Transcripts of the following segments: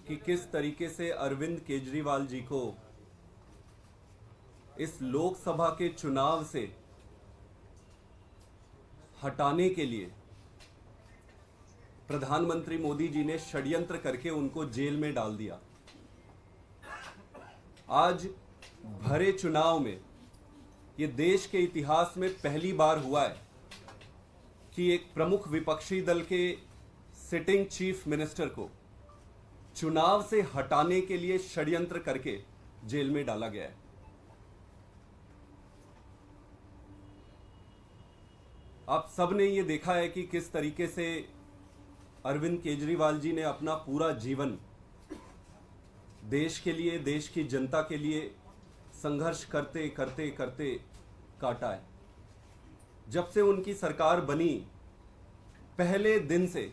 कि किस तरीके से अरविंद केजरीवाल जी को इस लोकसभा के चुनाव से हटाने के लिए प्रधानमंत्री मोदी जी ने षड्यंत्र करके उनको जेल में डाल दिया। आज भरे चुनाव में ये देश के इतिहास में पहली बार हुआ है कि एक प्रमुख विपक्षी दल के सिटिंग चीफ मिनिस्टर को चुनाव से हटाने के लिए षड्यंत्र करके जेल में डाला गया है। आप सब ने ये देखा है कि किस तरीके से अरविंद केजरीवाल जी ने अपना पूरा जीवन देश के लिए, देश की जनता के लिए संघर्ष करते करते करते काटा है। जब से उनकी सरकार बनी, पहले दिन से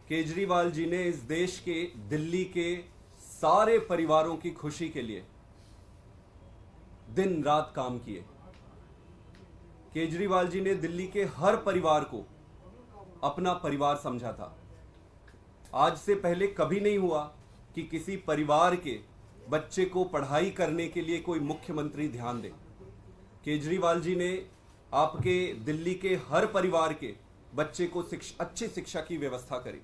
केजरीवाल जी ने इस देश के, दिल्ली के सारे परिवारों की खुशी के लिए दिन रात काम किए। केजरीवाल जी ने दिल्ली के हर परिवार को अपना परिवार समझा था। आज से पहले कभी नहीं हुआ कि किसी परिवार के बच्चे को पढ़ाई करने के लिए कोई मुख्यमंत्री ध्यान दे। केजरीवाल जी ने आपके दिल्ली के हर परिवार के बच्चे को अच्छी शिक्षा की व्यवस्था करी।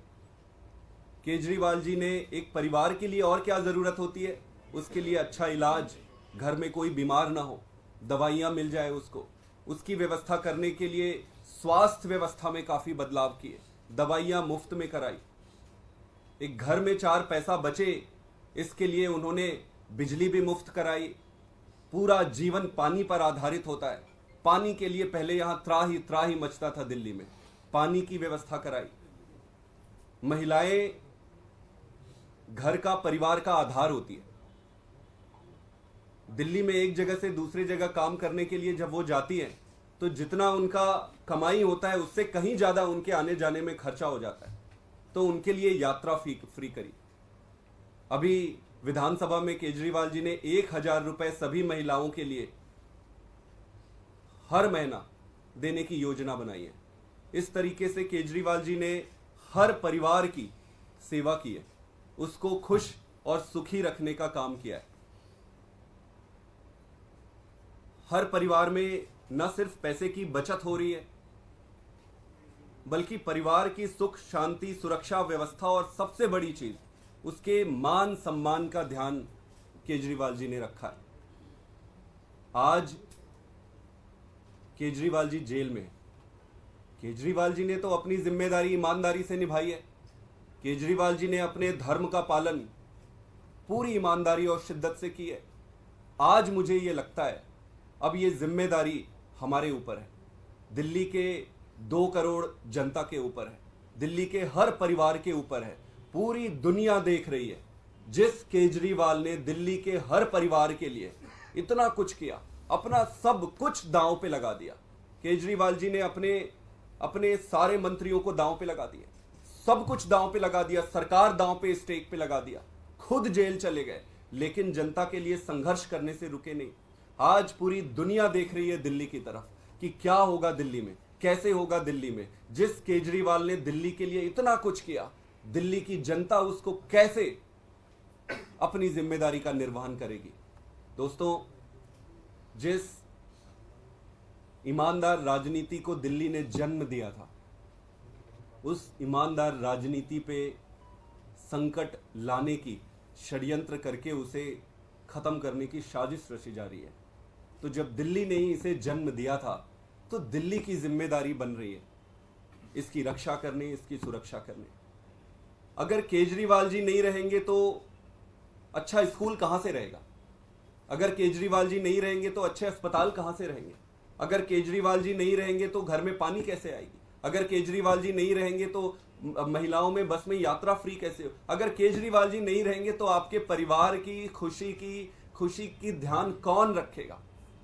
केजरीवाल जी ने एक परिवार के लिए और क्या जरूरत होती है, उसके लिए अच्छा इलाज, घर में कोई बीमार ना हो, दवाइयां मिल जाए उसको, उसकी व्यवस्था करने के लिए स्वास्थ्य व्यवस्था में काफी बदलाव किए, दवाइयां मुफ्त में कराई। एक घर में 4 पैसा बचे, इसके लिए उन्होंने बिजली भी मुफ्त कराई। पूरा जीवन पानी पर आधारित होता है, पानी के लिए पहले यहां त्राही मचता था दिल्ली में, पानी की व्यवस्था कराई। महिलाएं घर का, परिवार का आधार होती है। दिल्ली में एक जगह से दूसरी जगह काम करने के लिए जब वो जाती हैं तो जितना उनका कमाई होता है उससे कहीं ज्यादा उनके आने जाने में खर्चा हो जाता है, तो उनके लिए यात्रा फ्री करी। अभी विधानसभा में केजरीवाल जी ने 1000 रुपए सभी महिलाओं के लिए हर महीना देने की योजना बनाई है। इस तरीके से केजरीवाल जी ने हर परिवार की सेवा की है, उसको खुश और सुखी रखने का काम किया है। हर परिवार में न सिर्फ पैसे की बचत हो रही है, बल्कि परिवार की सुख, शांति, सुरक्षा व्यवस्था और सबसे बड़ी चीज उसके मान सम्मान का ध्यान केजरीवाल जी ने रखा है। आज केजरीवाल जी जेल में। केजरीवाल जी ने तो अपनी जिम्मेदारी ईमानदारी से निभाई है। केजरीवाल जी ने अपने धर्म का पालन पूरी ईमानदारी और शिद्दत से की है। आज मुझे ये लगता है अब ये जिम्मेदारी हमारे ऊपर है, दिल्ली के 2 करोड़ जनता के ऊपर है, दिल्ली के हर परिवार के ऊपर है। पूरी दुनिया देख रही है जिस केजरीवाल ने दिल्ली के हर परिवार के लिए इतना कुछ किया, अपना सब कुछ दांव पे लगा दिया। केजरीवाल जी ने अपने सारे मंत्रियों को दांव पे लगा दिया, सब कुछ दांव पे लगा दिया, सरकार दांव पे, स्टेक पे लगा दिया, खुद जेल चले गए, लेकिन जनता के लिए संघर्ष करने से रुके नहीं। आज पूरी दुनिया देख रही है दिल्ली की तरफ कि क्या होगा दिल्ली में, कैसे होगा दिल्ली में। जिस केजरीवाल ने दिल्ली के लिए इतना कुछ किया, दिल्ली की जनता उसको कैसे अपनी जिम्मेदारी का निर्वहन करेगी। दोस्तों, जिस ईमानदार राजनीति को दिल्ली ने जन्म दिया था, उस ईमानदार राजनीति पे संकट लाने की, षड्यंत्र करके उसे खत्म करने की साजिश रची जा रही है। तो जब दिल्ली ने ही इसे जन्म दिया था, तो दिल्ली की जिम्मेदारी बन रही है इसकी रक्षा करने, इसकी सुरक्षा करने। अगर केजरीवाल जी नहीं रहेंगे तो अच्छा स्कूल कहां से रहेगा? अगर केजरीवाल जी नहीं रहेंगे तो अच्छे अस्पताल कहां से रहेंगे? अगर केजरीवाल जी नहीं रहेंगे तो घर में पानी कैसे आएगी? अगर केजरीवाल जी नहीं रहेंगे तो महिलाओं में बस में यात्रा फ्री कैसे हो? अगर केजरीवाल जी नहीं रहेंगे तो आपके परिवार की खुशी की ध्यान कौन रखेगा?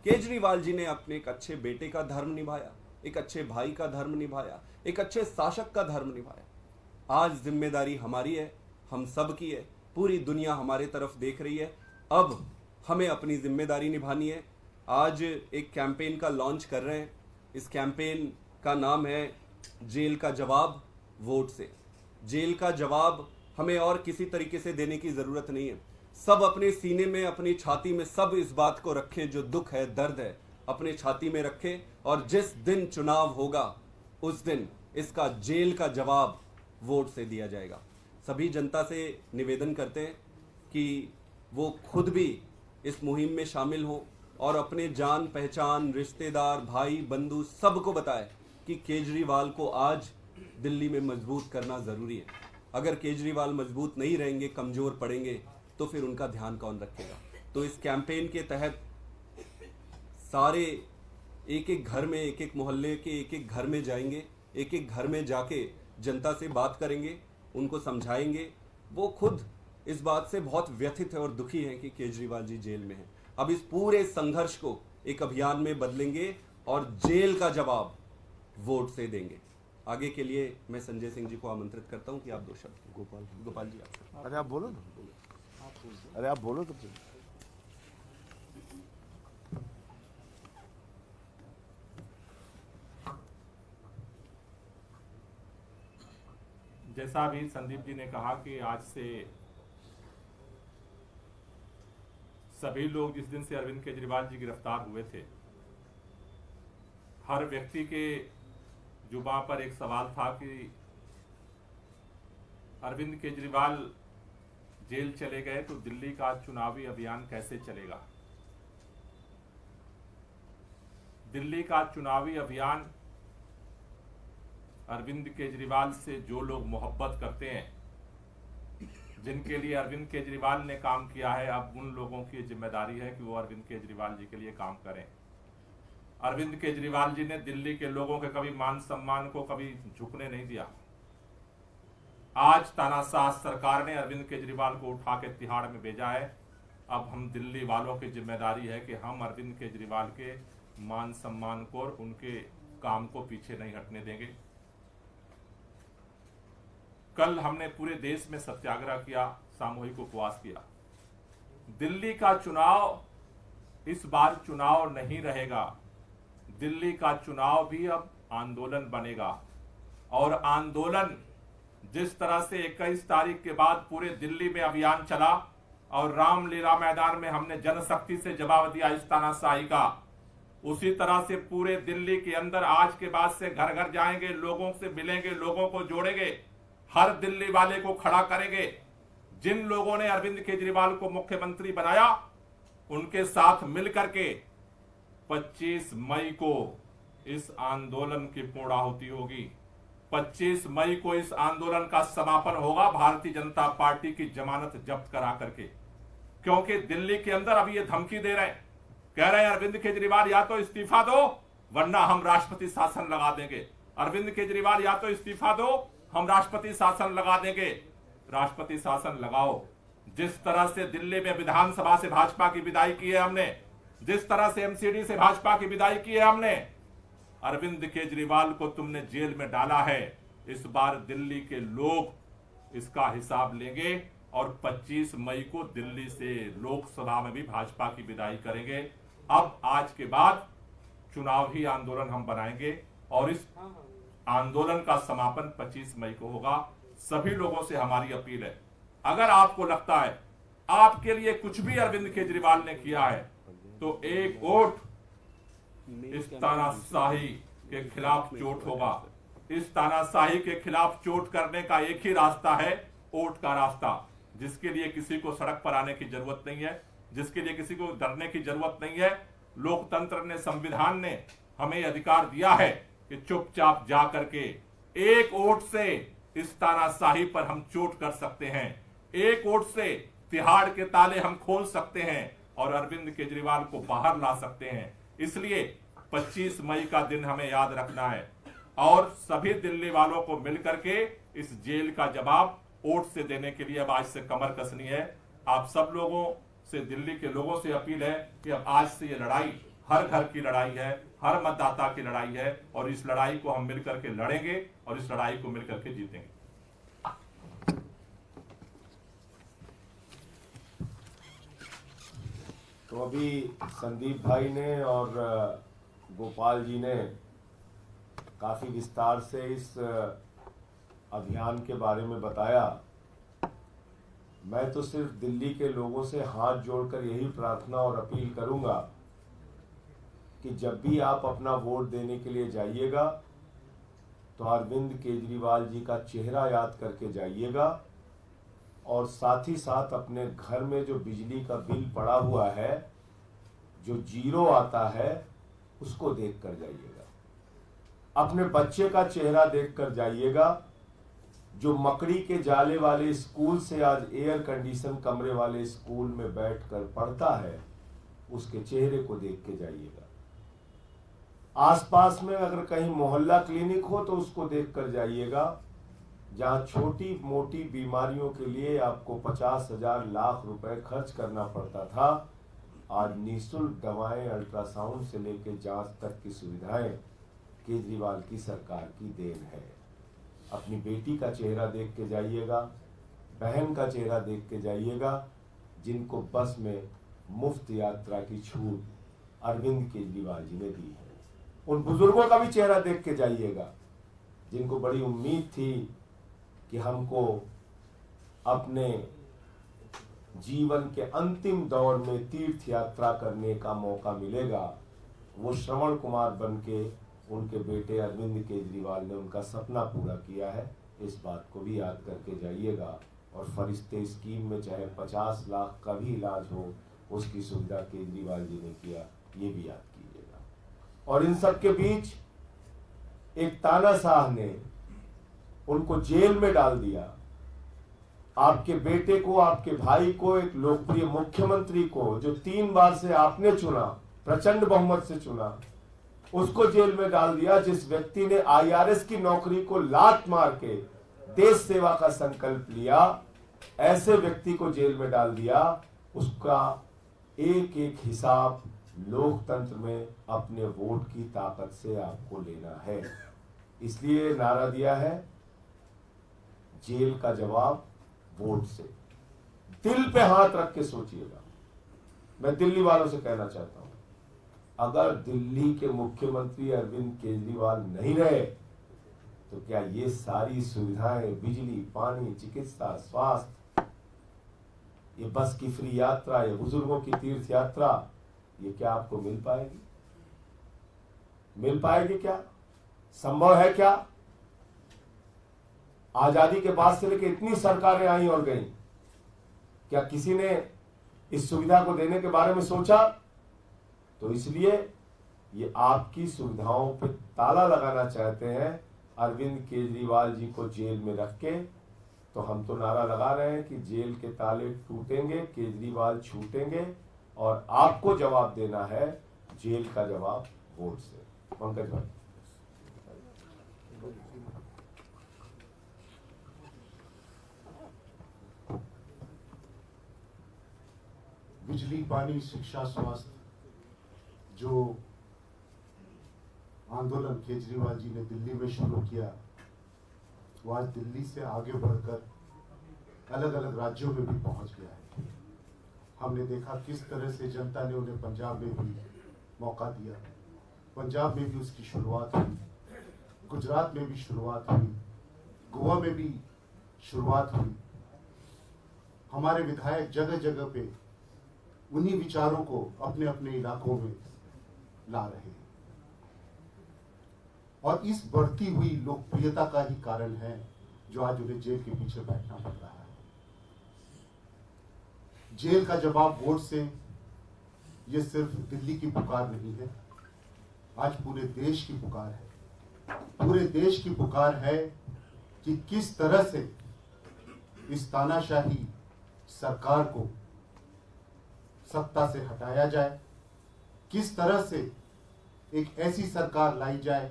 केजरीवाल जी ने अपने एक अच्छे बेटे का धर्म निभाया, एक अच्छे भाई का धर्म निभाया, एक अच्छे शासक का धर्म निभाया। आज जिम्मेदारी हमारी है, हम सब की है, पूरी दुनिया हमारे तरफ देख रही है। अब हमें अपनी जिम्मेदारी निभानी है। आज एक कैंपेन का लॉन्च कर रहे हैं। इस कैंपेन का नाम है जेल का जवाब वोट से। जेल का जवाब हमें और किसी तरीके से देने की जरूरत नहीं है। सब अपने सीने में, अपनी छाती में सब इस बात को रखें, जो दुख है, दर्द है, अपने छाती में रखें, और जिस दिन चुनाव होगा उस दिन इसका जेल का जवाब वोट से दिया जाएगा। सभी जनता से निवेदन करते हैं कि वो खुद भी इस मुहिम में शामिल हो और अपने जान पहचान, रिश्तेदार, भाई बंधु सबको बताए कि केजरीवाल को आज दिल्ली में मजबूत करना ज़रूरी है। अगर केजरीवाल मजबूत नहीं रहेंगे, कमज़ोर पड़ेंगे, तो फिर उनका ध्यान कौन रखेगा। तो इस कैंपेन के तहत सारे एक एक घर में, एक एक मोहल्ले के एक एक घर में जाएंगे, एक एक घर में जाके जनता से बात करेंगे, उनको समझाएंगे। वो खुद इस बात से बहुत व्यथित है और दुखी हैं कि केजरीवाल जी जेल में हैं। अब इस पूरे संघर्ष को एक अभियान में बदलेंगे और जेल का जवाब वोट से देंगे। आगे के लिए मैं संजय सिंह जी को आमंत्रित करता हूं कि आप दो शब्द। गोपाल जी आप। अरे आप बोलो ना, अरे आप बोलो तो। जैसा अभी संदीप जी ने कहा कि आज से सभी लोग, जिस दिन से अरविंद केजरीवाल जी गिरफ्तार हुए थे, हर व्यक्ति के जुबान पर एक सवाल था कि अरविंद केजरीवाल जेल चले गए तो दिल्ली का चुनावी अभियान कैसे चलेगा। दिल्ली का चुनावी अभियान अरविंद केजरीवाल से जो लोग मोहब्बत करते हैं, जिनके लिए अरविंद केजरीवाल ने काम किया है, अब उन लोगों की जिम्मेदारी है कि वो अरविंद केजरीवाल जी के लिए काम करें। अरविंद केजरीवाल जी ने दिल्ली के लोगों के कभी मान सम्मान को कभी झुकने नहीं दिया। आज तानाशाह सरकार ने अरविंद केजरीवाल को उठा के तिहाड़ में भेजा है। अब हम दिल्ली वालों की जिम्मेदारी है कि हम अरविंद केजरीवाल के मान सम्मान को और उनके काम को पीछे नहीं हटने देंगे। कल हमने पूरे देश में सत्याग्रह किया, सामूहिक उपवास किया। दिल्ली का चुनाव इस बार चुनाव नहीं रहेगा। दिल्ली का चुनाव भी अब आंदोलन बनेगा, और आंदोलन जिस तरह से 21 तारीख के बाद पूरे दिल्ली में अभियान चला और रामलीला मैदान में हमने जनशक्ति से जवाब दिया इस तानाशाही का, उसी तरह से पूरे दिल्ली के अंदर आज के बाद से घर घर जाएंगे, लोगों से मिलेंगे, लोगों को जोड़ेंगे, हर दिल्ली वाले को खड़ा करेंगे। जिन लोगों ने अरविंद केजरीवाल को मुख्यमंत्री बनाया, उनके साथ मिलकर के 25 मई को इस आंदोलन की पूर्णाहुति होगी। 25 मई को इस आंदोलन का समापन होगा भारतीय जनता पार्टी की जमानत जब्त करा करके। क्योंकि दिल्ली के अंदर अब ये धमकी दे रहे हैं, कह रहे हैं अरविंद केजरीवाल या तो इस्तीफा दो वरना हम राष्ट्रपति शासन लगा देंगे। अरविंद केजरीवाल या तो इस्तीफा दो, हम राष्ट्रपति शासन लगा देंगे। राष्ट्रपति शासन लगाओ। जिस तरह से दिल्ली में विधानसभा से भाजपा की विदाई की है हमने, जिस तरह से एमसीडी से भाजपा की विदाई की है हमने, अरविंद केजरीवाल को तुमने जेल में डाला है। इस बार दिल्ली के लोग इसका हिसाब लेंगे और 25 मई को दिल्ली से लोकसभा में भी भाजपा की विदाई करेंगे। अब आज के बाद चुनावी आंदोलन हम बनाएंगे और इस आंदोलन का समापन 25 मई को होगा। सभी लोगों से हमारी अपील है, अगर आपको लगता है आपके लिए कुछ भी अरविंद केजरीवाल ने किया है, तो एक वोट इस तानाशाही के खिलाफ चोट होगा। इस तानाशाही के खिलाफ चोट करने का एक ही रास्ता है, वोट का रास्ता, जिसके लिए किसी को सड़क पर आने की जरूरत नहीं है, जिसके लिए किसी को डरने की जरूरत नहीं है। लोकतंत्र ने, संविधान ने हमें अधिकार दिया है कि चुपचाप जा करके एक वोट से इस तानाशाही पर हम चोट कर सकते हैं। एक वोट से तिहाड़ के ताले हम खोल सकते हैं और अरविंद केजरीवाल को बाहर ला सकते हैं। इसलिए 25 मई का दिन हमें याद रखना है और सभी दिल्ली वालों को मिलकर के इस जेल का जवाब वोट से देने के लिए अब आज से कमर कसनी है। आप सब लोगों से, दिल्ली के लोगों से अपील है कि अब आज से ये लड़ाई हर घर की लड़ाई है, हर मतदाता की लड़ाई है, और इस लड़ाई को हम मिलकर के लड़ेंगे और इस लड़ाई को मिलकर के जीतेंगे। तो अभी संदीप भाई ने और गोपाल जी ने काफी विस्तार से इस अभियान के बारे में बताया मैं तो सिर्फ दिल्ली के लोगों से हाथ जोड़कर यही प्रार्थना और अपील करूंगा कि जब भी आप अपना वोट देने के लिए जाइएगा तो अरविंद केजरीवाल जी का चेहरा याद करके जाइएगा, और साथ ही साथ अपने घर में जो बिजली का बिल पड़ा हुआ है, जो जीरो आता है, उसको देख कर जाइएगा। अपने बच्चे का चेहरा देख कर जाइएगा जो मकड़ी के जाले वाले स्कूल से आज एयर कंडीशन कमरे वाले स्कूल में बैठकर पढ़ता है, उसके चेहरे को देख के जाइएगा। आसपास में अगर कहीं मोहल्ला क्लिनिक हो तो उसको देख कर जाइएगा, जहां छोटी मोटी बीमारियों के लिए आपको 50,000 लाख रुपए खर्च करना पड़ता था, आज निःशुल्क दवाएं, अल्ट्रासाउंड से लेकर जांच तक की सुविधाएं केजरीवाल की सरकार की देन है। अपनी बेटी का चेहरा देख के जाइएगा, बहन का चेहरा देख के जाइएगा, जिनको बस में मुफ्त यात्रा की छूट अरविंद केजरीवाल जी ने दी है। उन बुजुर्गों का भी चेहरा देख के जाइएगा जिनको बड़ी उम्मीद थी कि हमको अपने जीवन के अंतिम दौर में तीर्थ यात्रा करने का मौका मिलेगा। वो श्रवण कुमार बन के उनके बेटे अरविंद केजरीवाल ने उनका सपना पूरा किया है। इस बात को भी याद करके जाइएगा, और फरिश्ते स्कीम में चाहे 50 लाख का भी इलाज हो, उसकी सुविधा केजरीवाल जी ने किया, ये भी याद कीजिएगा। और इन सब के बीच एक तानाशाह ने उनको जेल में डाल दिया। आपके बेटे को, आपके भाई को, एक लोकप्रिय मुख्यमंत्री को जो 3 बार से आपने चुना, प्रचंड बहुमत से चुना, उसको जेल में डाल दिया। जिस व्यक्ति ने IRS की नौकरी को लात मार के देश सेवा का संकल्प लिया, ऐसे व्यक्ति को जेल में डाल दिया। उसका एक एक हिसाब लोकतंत्र में अपने वोट की ताकत से आपको लेना है। इसलिए नारा दिया है, जेल का जवाब वोट से। दिल पे हाथ रख के सोचिएगा। मैं दिल्ली वालों से कहना चाहता हूं, अगर दिल्ली के मुख्यमंत्री अरविंद केजरीवाल नहीं रहे तो क्या ये सारी सुविधाएं, बिजली, पानी, चिकित्सा, स्वास्थ्य, ये बस की फ्री यात्रा, ये बुजुर्गों की तीर्थ यात्रा, ये क्या आपको मिल पाएगी? मिल पाएगी क्या? संभव है क्या? आजादी के बाद से लेकर इतनी सरकारें आई और गई, क्या किसी ने इस सुविधा को देने के बारे में सोचा? तो इसलिए ये आपकी सुविधाओं पे ताला लगाना चाहते हैं अरविंद केजरीवाल जी को जेल में रख के। तो हम तो नारा लगा रहे हैं कि जेल के ताले टूटेंगे, केजरीवाल छूटेंगे, और आपको जवाब देना है जेल का जवाब वोट से। पंकज भाई, बिजली, पानी, शिक्षा, स्वास्थ्य, जो आंदोलन केजरीवाल जी ने दिल्ली में शुरू किया, वो आज दिल्ली से आगे बढ़कर अलग अलग राज्यों में भी पहुंच गया है। हमने देखा किस तरह से जनता ने उन्हें पंजाब में भी मौका दिया, पंजाब में भी उसकी शुरुआत हुई, गुजरात में भी शुरुआत हुई, गोवा में भी शुरुआत हुई। हमारे विधायक जगह जगह पे उन्हीं विचारों को अपने अपने इलाकों में ला रहे हैं, और इस बढ़ती हुई लोकप्रियता का ही कारण है जो आज उन्हें जेल के पीछे बैठना पड़ रहा है। जेल का जवाब वोट से, ये सिर्फ दिल्ली की पुकार नहीं है, आज पूरे देश की पुकार है। पूरे देश की पुकार है कि किस तरह से इस तानाशाही सरकार को सत्ता से हटाया जाए, किस तरह से एक ऐसी सरकार लाई जाए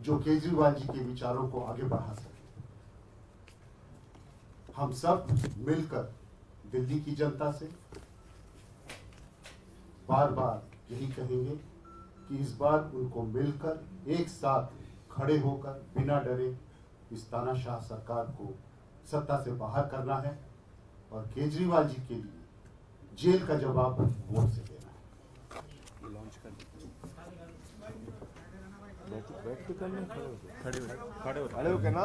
जो केजरीवाल जी के विचारों को आगे बढ़ा सके। हम सब मिलकर दिल्ली की जनता से बार बार यही कहेंगे कि इस बार उनको मिलकर एक साथ खड़े होकर बिना डरे इस तानाशाह सरकार को सत्ता से बाहर करना है, और केजरीवाल जी के लिए जेल का जवाब वोट से देना है। खड़े हो के ना।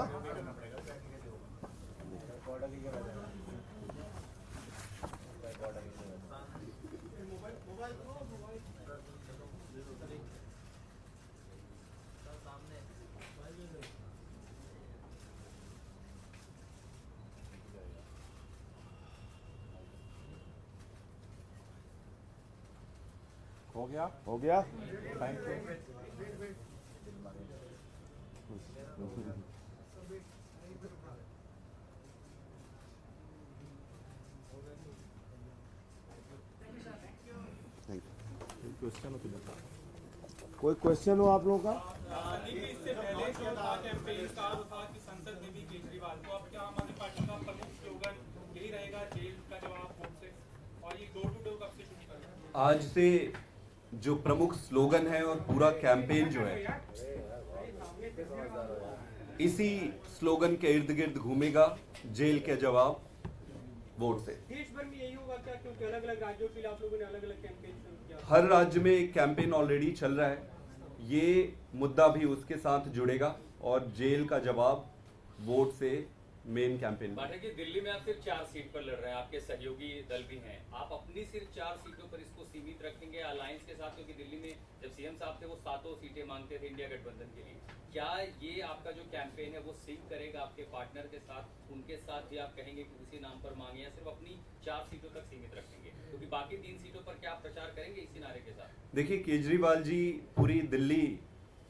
हो गया हो गया। Thank you. क्वेश्चन तो बता। कोई क्वेश्चन हो आप लोगों का? इससे पहले जो था कैंपेन का वो था कि संसद में भी केजरीवाल को, अब क्या आम आदमी पार्टी का प्रमुख स्लोगन यही रहेगा, जेल का जवाब वोट से, और ये डोर टू डोर कब से शुरू करेगा? आज से जो प्रमुख स्लोगन है और पूरा कैंपेन जो है इसी स्लोगन के इर्द गिर्द घूमेगा, जेल के जवाब वोट से। देश भर में यही होगा क्या, क्योंकि अलग अलग राज्यों के लिए आप लोगों ने अलग अलग कैंपेन शुरू किया? हर राज्य में एक कैंपेन ऑलरेडी चल रहा है, ये मुद्दा भी उसके साथ जुड़ेगा और जेल का जवाब वोट से मेन कैंपेन। पाठक जी, दिल्ली में आप सिर्फ 4 सीट पर लड़ रहे हैं, आपके सहयोगी दल भी हैं, आप अपनी सिर्फ 4 सीटों पर इसको सीमित रखेंगे अलायंस के साथ? क्योंकि दिल्ली में जब सीएम साहब थे वो 7 सीटें मांगते थे इंडिया गठबंधन के लिए। क्या ये आपका जो कैंपेन है वो सिंक करेगा आपके पार्टनर के साथ? उनके साथ भी आप कहेंगे कि उसी नाम पर मांगे, या सिर्फ अपनी 4 सीटों तक सीमित रखेंगे? क्योंकि बाकी 3 सीटों पर क्या आप प्रचार करेंगे इसी नारे के साथ? देखिए, केजरीवाल जी पूरी दिल्ली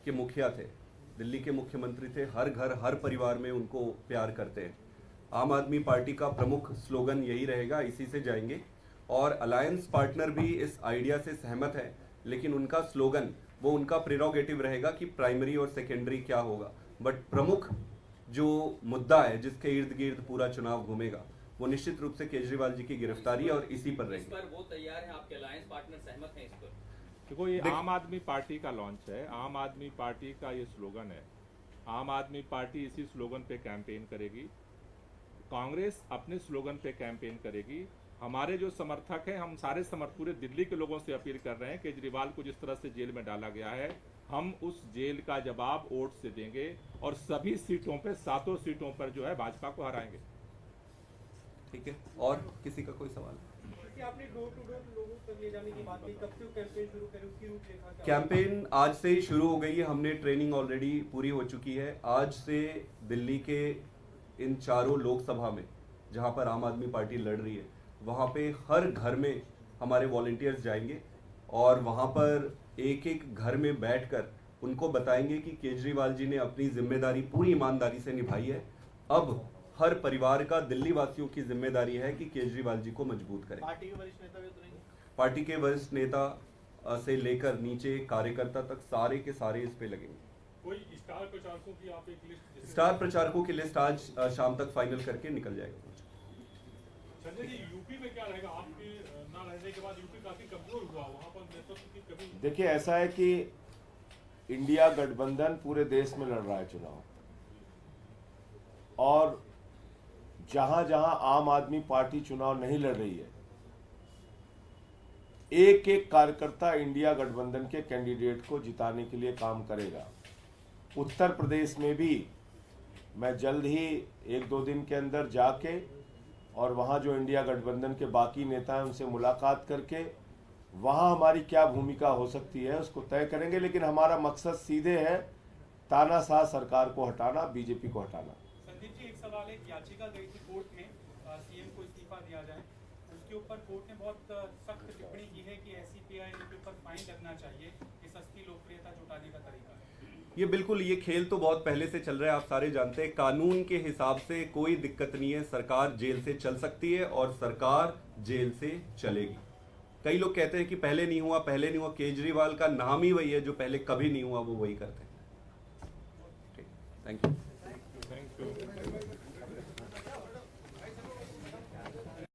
के मुखिया थे, दिल्ली के मुख्यमंत्री थे, हर घर हर परिवार में उनको प्यार करते हैं। आम आदमी पार्टी का प्रमुख स्लोगन यही रहेगा, इसी से जाएंगे। और अलायंस पार्टनर भी इस आइडिया से सहमत है, लेकिन उनका स्लोगन वो उनका प्रेरोगेटिव रहेगा कि प्राइमरी और सेकेंडरी क्या होगा। बट प्रमुख जो मुद्दा है जिसके इर्द गिर्द पूरा चुनाव घूमेगा वो निश्चित रूप से केजरीवाल जी की गिरफ्तारी और इसी पर रहेगी। इस पर वो तैयार हैं, आपके अलायंस पार्टनर सहमत हैं इस पर? देखो, ये आम आदमी पार्टी का लॉन्च है, आम आदमी पार्टी का ये स्लोगन है। आम आदमी पार्टी इसी स्लोगन पे कैंपेन करेगी, कांग्रेस अपने स्लोगन पे कैंपेन करेगी। हमारे जो समर्थक हैं, हम सारे पूरे दिल्ली के लोगों से अपील कर रहे हैं, केजरीवाल को जिस तरह से जेल में डाला गया है, हम उस जेल का जवाब वोट से देंगे और सभी सीटों पे 7 सीटों पर जो है भाजपा को हराएंगे। ठीक है, और किसी का कोई सवाल? आपने डोर टू डोर लोगों तक ले जाने की बात की, कब से कैंपेन शुरू करें, उसकी रूपरेखा क्या? कैंपेन आज से ही शुरू हो गई है, हमने ट्रेनिंग ऑलरेडी पूरी हो चुकी है। आज से दिल्ली के इन 4 लोकसभा में जहां पर आम आदमी पार्टी लड़ रही है, वहां पे हर घर में हमारे वॉलंटियर्स जाएंगे और वहां पर एक एक घर में बैठकर उनको बताएंगे कि केजरीवाल जी ने अपनी जिम्मेदारी पूरी ईमानदारी से निभाई है। अब हर परिवार का, दिल्ली वासियों की जिम्मेदारी है कि केजरीवाल जी को मजबूत करें। पार्टी के वरिष्ठ नेता भी उतरेंगे? पार्टी के वरिष्ठ नेता से लेकर नीचे कार्यकर्ता तक सारे के सारे इस पे लगेंगे। कोई स्टार प्रचारकों की आप एक लिस्ट? स्टार प्रचारकों की लिस्ट आज शाम तक फाइनल करके निकल जाएगा। संजय जी, यूपी में क्या रहेगा? आपके ना रहने के बाद यूपी काफी कमजोर हुआ, वहां पर नेतृत्व की कमी। देखिए, ऐसा है कि इंडिया गठबंधन पूरे देश में लड़ रहा है चुनाव, और जहां जहां आम आदमी पार्टी चुनाव नहीं लड़ रही है, एक एक कार्यकर्ता इंडिया गठबंधन के कैंडिडेट को जिताने के लिए काम करेगा। उत्तर प्रदेश में भी मैं जल्द ही 1-2 दिन के अंदर जाके और वहां जो इंडिया गठबंधन के बाकी नेता हैं उनसे मुलाकात करके वहां हमारी क्या भूमिका हो सकती है उसको तय करेंगे। लेकिन हमारा मकसद सीधे है, तानाशाह सरकार को हटाना, बीजेपी को हटाना। संदीप जी, एक सवाल है, याचिका गई थी कोर्ट में सीएम को इस्तीफा दिया जाए, उसके ऊपर कोर्ट ने बहुत सख्त टिप्पणी की है कि एसईपीआई के ऊपर फाइन लगना चाहिए, ये सस्ती लोकप्रियता जुटाने का तरीका है। ये बिल्कुल, ये खेल तो बहुत पहले से चल रहा है, आप सारे जानते हैं। कानून के हिसाब से कोई दिक्कत नहीं है, सरकार जेल से चल सकती है और सरकार जेल से चलेगी। कई लोग कहते हैं कि पहले नहीं हुआ, पहले नहीं हुआ। केजरीवाल का नाम ही वही है, जो पहले कभी नहीं हुआ वो वही करते हैं। Thank you. Thank you.